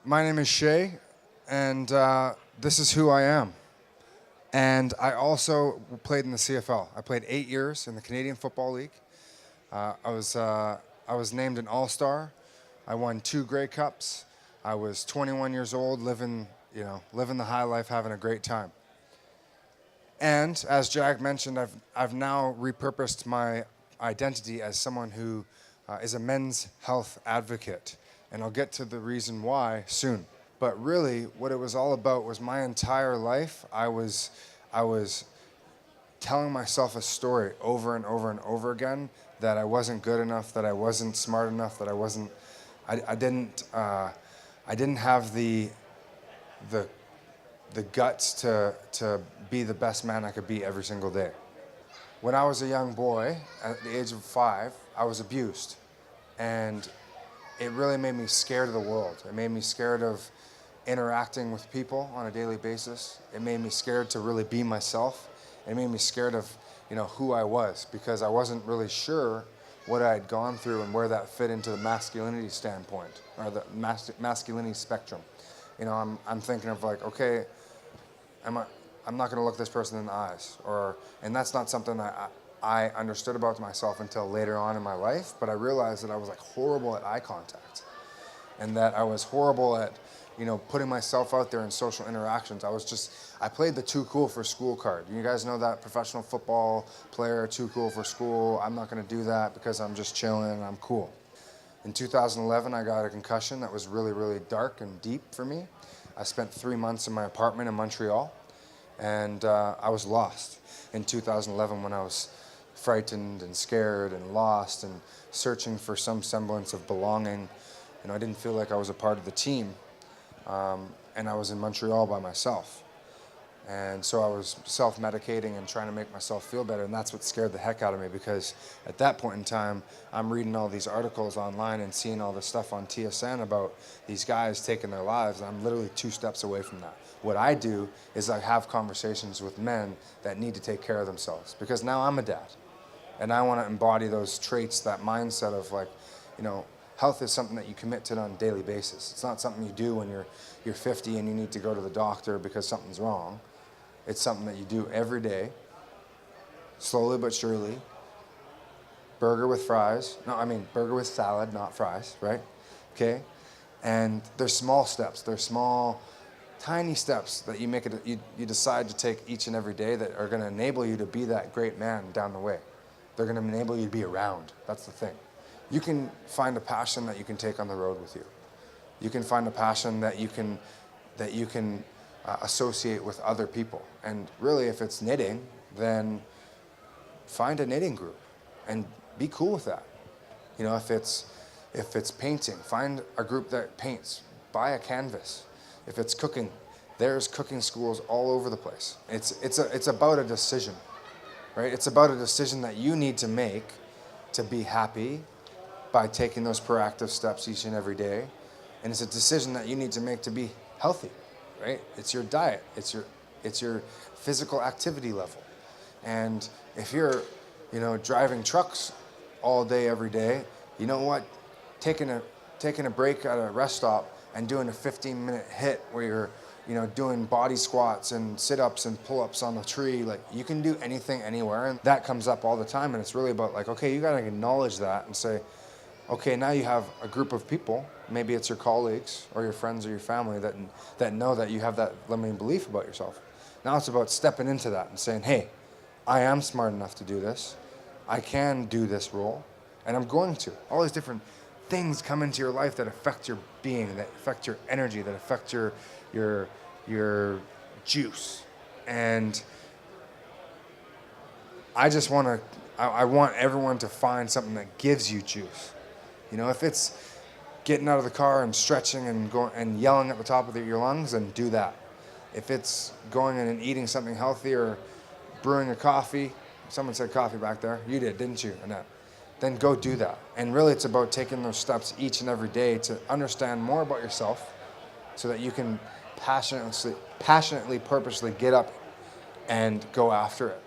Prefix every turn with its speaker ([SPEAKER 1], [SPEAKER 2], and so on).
[SPEAKER 1] My name is Shea, and this is who I am. And I also played in the CFL. I played 8 years in the Canadian Football League. I was named an All-Star. I won 2 Grey Cups. I was 21 years old, living the high life, having a great time. And as Jack mentioned, I've now repurposed my identity as someone who is a men's health advocate. And I'll get to the reason why soon. But really, what it was all about was my entire life, I was telling myself a story over and over and over again that I wasn't good enough, that I wasn't smart enough, that I didn't have the guts to be the best man I could be every single day. When I was a young boy, at the age of 5, I was abused. And it really made me scared of the world. It made me scared of interacting with people on a daily basis. It made me scared to really be myself. It made me scared of, who I was, because I wasn't really sure what I had gone through and where that fit into the masculinity standpoint or the masculinity spectrum. I'm thinking of like, okay, I'm not going to look this person in the eyes, and that's not something that I understood about myself until later on in my life, but I realized that I was like horrible at eye contact and that I was horrible at, putting myself out there in social interactions. I played the too cool for school card. You guys know that professional football player, too cool for school. I'm not going to do that because I'm just chilling and I'm cool. In 2011, I got a concussion that was really, really dark and deep for me. I spent 3 months in my apartment in Montreal, and I was lost in 2011 when I was frightened and scared and lost and searching for some semblance of belonging. I didn't feel like I was a part of the team, and I was in Montreal by myself. And so I was self-medicating and trying to make myself feel better, and that's what scared the heck out of me, because at that point in time, I'm reading all these articles online and seeing all this stuff on TSN about these guys taking their lives, and I'm literally 2 steps away from that. What I do is I have conversations with men that need to take care of themselves, because now I'm a dad. And I want to embody those traits, that mindset of like, health is something that you commit to on a daily basis. It's not something you do when you're 50 and you need to go to the doctor because something's wrong. It's something that you do every day, slowly but surely. Burger with salad, not fries, right? Okay? And there's small steps. There's small, tiny steps that you decide to take each and every day that are going to enable you to be that great man down the way. They're going to enable you to be around. That's the thing. You can find a passion that you can take on the road with you. You can find a passion that you can associate with other people. And really, if it's knitting, then find a knitting group and be cool with that. If it's painting, find a group that paints. Buy a canvas. If it's cooking, there's cooking schools all over the place. It's about a decision. Right? It's about a decision that you need to make to be happy by taking those proactive steps each and every day. And it's a decision that you need to make to be healthy, right? It's your diet. It's your physical activity level. And if you're, driving trucks all day, every day, you know what? Taking a break at a rest stop and doing a 15-minute hit where you're doing body squats and sit-ups and pull-ups on the tree. Like, you can do anything, anywhere, and that comes up all the time, and it's really about, like, okay, you gotta acknowledge that and say, okay, now you have a group of people, maybe it's your colleagues or your friends or your family that know that you have that limiting belief about yourself. Now it's about stepping into that and saying, hey, I am smart enough to do this. I can do this role, and I'm going to. All these different things come into your life that affect your being, that affect your energy, that affect your juice. And I want everyone to find something that gives you juice. If it's getting out of the car and stretching and going and yelling at the top of your lungs, then do that. If it's going in and eating something healthy or brewing a coffee, someone said coffee back there, you did, didn't you, Annette? Then go do that. And really, it's about taking those steps each and every day to understand more about yourself so that you can passionately, purposely get up and go after it.